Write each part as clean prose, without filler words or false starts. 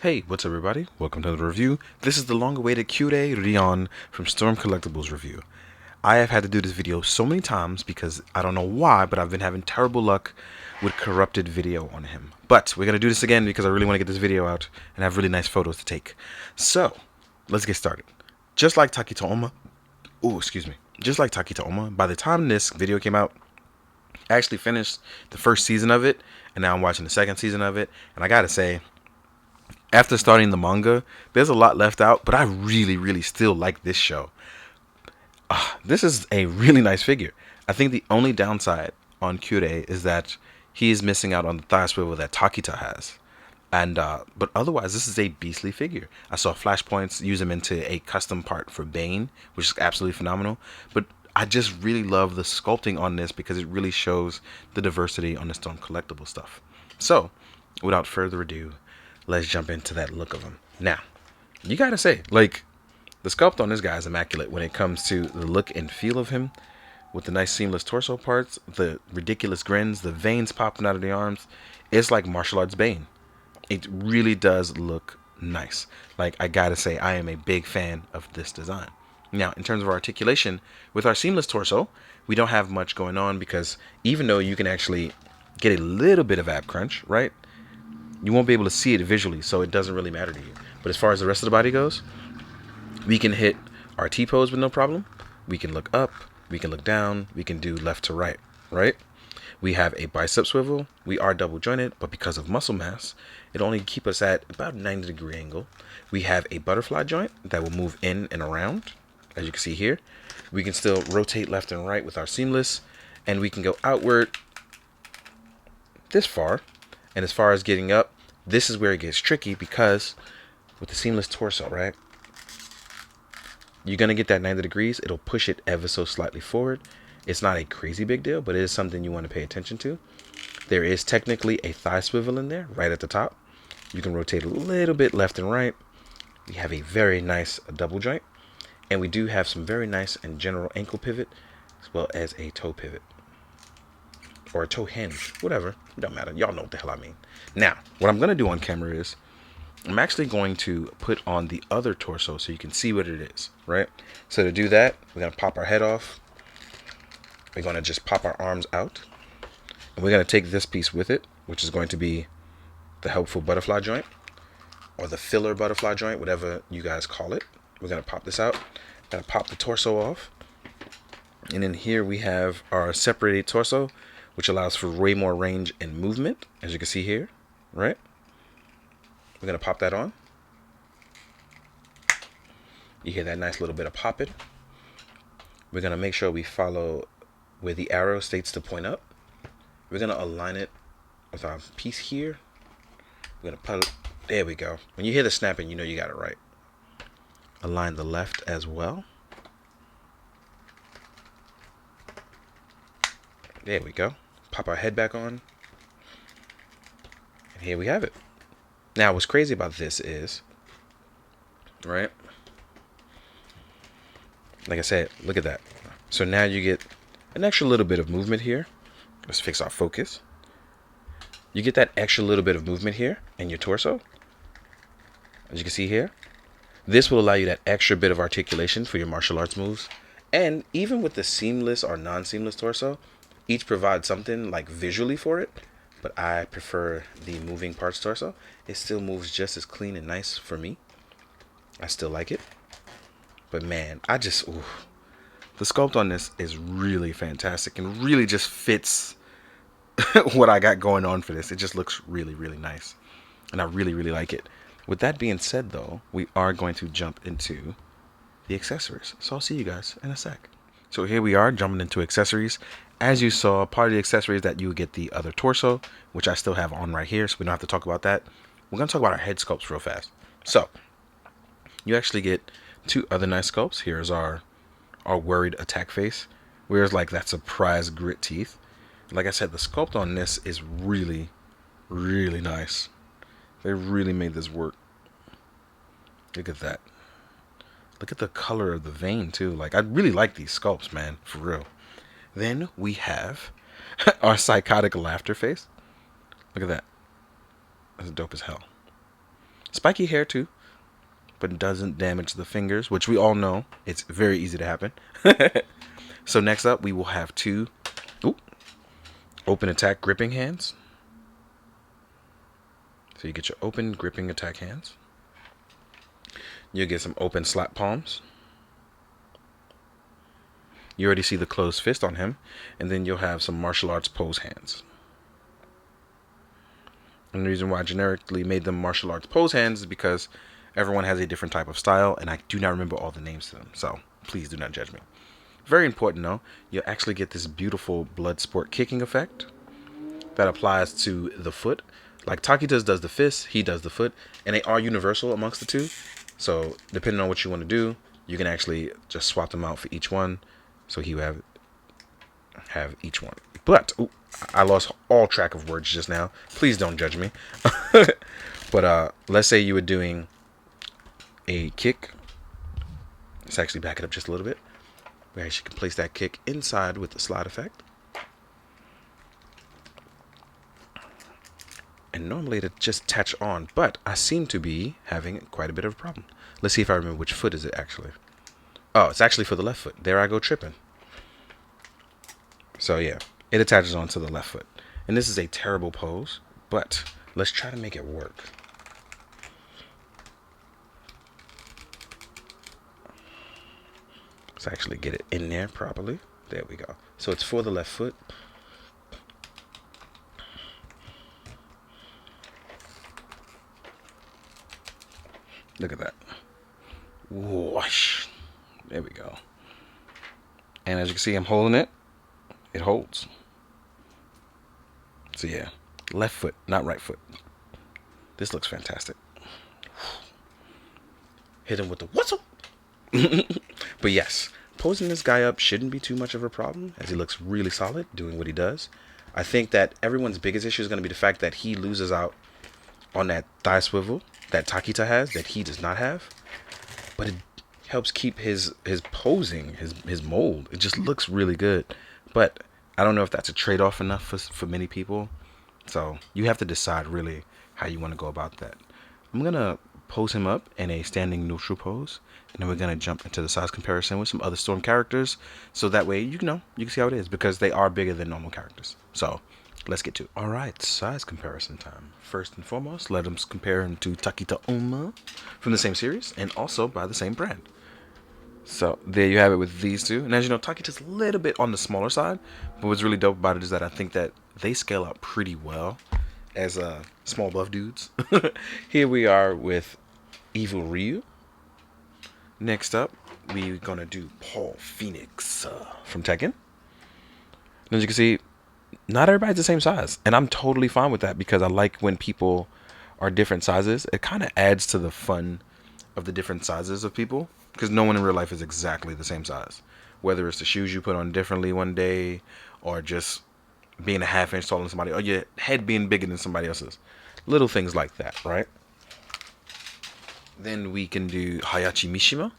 Hey, what's up everybody? Welcome to the review. This is the long-awaited Kure Raian from Storm Collectibles review. I have had to do this video so many times because I don't know why, but I've been having terrible luck with corrupted video on him. But we're going to do this again because I really want to get this video out and have really nice photos to take. So, let's get started. Just like Takito Oma, by the time this video came out, I actually finished the first season of it, and now I'm watching the second season of it, and I gotta say, after starting the manga, there's a lot left out, but I really still like this show. This is a really nice figure. I think the only downside on Kure is that he is missing out on the thigh swivel that Takita has. And but otherwise, this is a beastly figure. I saw Flashpoints use him into a custom part for Bane, which is absolutely phenomenal. But I just really love the sculpting on this because it really shows the diversity on the Storm Collectible stuff. So, without further ado, let's jump into that look of him. Now, you gotta say, like, the sculpt on this guy is immaculate when it comes to the look and feel of him, with the nice seamless torso parts, the ridiculous grins, the veins popping out of the arms. It's like martial arts Bane. It really does look nice. Like, I gotta say, I am a big fan of this design. Now, in terms of our articulation, with our seamless torso, we don't have much going on because even though you can actually get a little bit of ab crunch, right? You won't be able to see it visually, so it doesn't really matter to you. But as far as the rest of the body goes, we can hit our T-pose with no problem. We can look up, we can look down, we can do left to right, right? We have a bicep swivel. We are double jointed, but because of muscle mass, it only keep us at about a 90-degree angle. We have a butterfly joint that will move in and around, as you can see here. We can still rotate left and right with our seamless, and we can go outward this far. And as far as getting up, this is where it gets tricky because with the seamless torso, right? You're going to get that 90 degrees. It'll push it ever so slightly forward. It's not a crazy big deal, but it is something you want to pay attention to. There is technically a thigh swivel in there right at the top. You can rotate a little bit left and right. We have a very nice double joint. And we do have some very nice and general ankle pivot as well as a toe pivot. Or a toe hinge, whatever. It don't matter. Y'all know what the hell I mean. Now, what I'm going to do on camera is I'm actually going to put on the other torso so you can see what it is, right? So to do that, we're going to pop our head off. We're going to just pop our arms out. And we're going to take this piece with it, which is going to be the helpful butterfly joint or the filler butterfly joint, whatever you guys call it. We're going to pop this out. Going to pop the torso off. And then here we have our separated torso, which allows for way more range and movement, as you can see here, right? We're going to pop that on. You hear that nice little bit of popping. We're going to make sure we follow where the arrow states to point up. We're going to align it with our piece here. We're going to put it, there we go. When you hear the snapping, you know you got it right. Align the left as well. There we go. Pop our head back on. And here we have it. Now, what's crazy about this is, right? Like I said, look at that. So now you get an extra little bit of movement here. Let's fix our focus. You get that extra little bit of movement here in your torso. As you can see here. This will allow you that extra bit of articulation for your martial arts moves. And even with the seamless or non-seamless torso, each provides something like visually for it. But I prefer the moving parts torso. It still moves just as clean and nice for me. I still like it. But man, the sculpt on this is really fantastic and really just fits what I got going on for this. It just looks really nice. And I really like it. With that being said, though, we are going to jump into the accessories. So I'll see you guys in a sec. So here we are jumping into accessories. As you saw, part of the accessories that you get the other torso, which I still have on right here, so we don't have to talk about that. We're going to talk about our head sculpts real fast. So you actually get two other nice sculpts. Here's our worried attack face. Where's like that surprise grit teeth. Like I said, the sculpt on this is really nice. They really made this work. Look at that. Look at the color of the vein too. Like, I really like these sculpts, man, for real. Then we have our psychotic laughter face. Look at that. That's dope as hell. Spiky hair too, but doesn't damage the fingers, which we all know it's very easy to happen. So next up, we will have two open attack gripping hands. So you get your open gripping attack hands. You'll get some open slap palms. You already see the closed fist on him. And then you'll have some martial arts pose hands. And the reason why I generically made them martial arts pose hands is because everyone has a different type of style, and I do not remember all the names to them. So please do not judge me. Very important though, you'll actually get this beautiful blood sport kicking effect that applies to the foot. Like Takita's does the fist, he does the foot, and they are universal amongst the two. So depending on what you want to do, you can actually just swap them out for each one. So he will have each one. But I lost all track of words just now. Please don't judge me. But let's say you were doing a kick. Let's actually back it up just a little bit. We actually can place that kick inside with the slide effect. And normally it'd just attach on, but I seem to be having quite a bit of a problem. Let's see if I remember which foot is it actually. Oh, it's actually for the left foot. There I go tripping. So yeah, it attaches onto the left foot. And this is a terrible pose, but let's try to make it work. Let's actually get it in there properly. There we go. So it's for the left foot. Look at that. Whoosh. There we go. And as you can see, I'm holding it. It holds. So yeah, left foot, not right foot. This looks fantastic. Hit him with the whistle. But yes, posing this guy up shouldn't be too much of a problem, as he looks really solid doing what he does. I think that everyone's biggest issue is going to be the fact that he loses out on that thigh swivel that Takita has that he does not have. But it helps keep his posing, his mold. It just looks really good. But I don't know if that's a trade-off enough for many people. So you have to decide really how you want to go about that. I'm going to pose him up in a standing neutral pose. And then we're going to jump into the size comparison with some other Storm characters. So that way, you can see how it is. Because they are bigger than normal characters. So let's get to it. Alright, size comparison time. First and foremost, let us compare him to Takita Oma from the same series. And also by the same brand. So there you have it with these two. And as you know, Takita's a little bit on the smaller side. But what's really dope about it is that I think that they scale out pretty well as small buff dudes. Here we are with Evil Ryu. Next up, we're going to do Paul Phoenix from Tekken. And as you can see, not everybody's the same size. And I'm totally fine with that because I like when people are different sizes. It kind of adds to the fun of the different sizes of people. Because no one in real life is exactly the same size. Whether it's the shoes you put on differently one day, or just being a half inch taller than somebody, or your head being bigger than somebody else's. Little things like that, right? Then we can do Hayachi Mishima,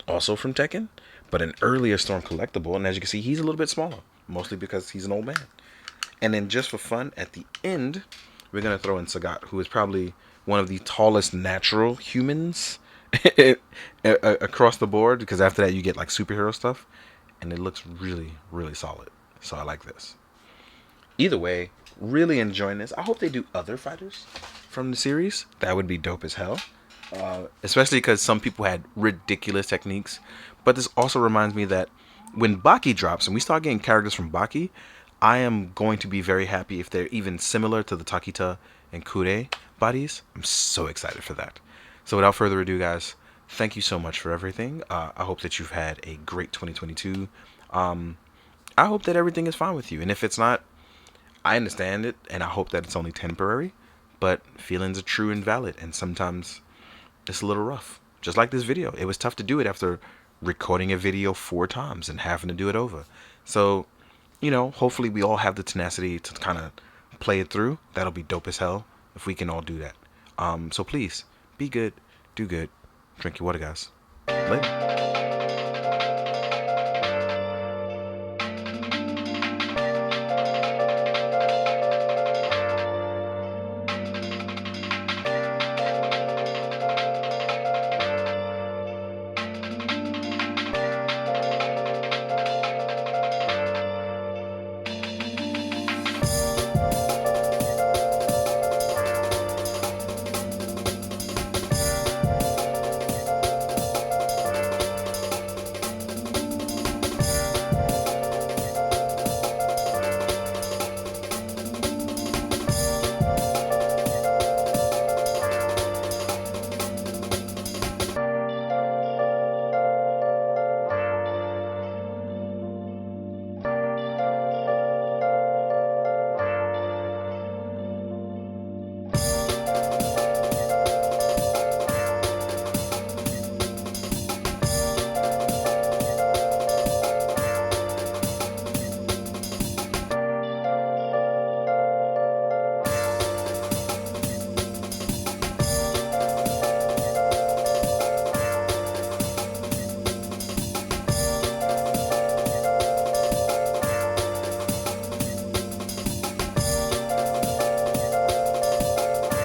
also from Tekken, but an earlier Storm collectible. And as you can see, he's a little bit smaller, mostly because he's an old man. And then just for fun, at the end, we're going to throw in Sagat, who is probably one of the tallest natural humans across the board, because after that you get like superhero stuff, and it looks really, really solid. So I like this. Either way, really enjoying this. I hope they do other fighters from the series. That would be dope as hell. Especially because some people had ridiculous techniques. But this also reminds me that when Baki drops and we start getting characters from Baki, I am going to be very happy if they're even similar to the Takita and Kure bodies. I'm so excited for that. So without further ado, guys, thank you so much for everything. I hope that you've had a great 2022. I hope that everything is fine with you. And if it's not, I understand it. And I hope that it's only temporary. But feelings are true and valid. And sometimes it's a little rough. Just like this video. It was tough to do it after recording a video 4 times and having to do it over. So, hopefully we all have the tenacity to kind of play it through. That'll be dope as hell if we can all do that. So please, be good, do good, drink your water, guys. Later.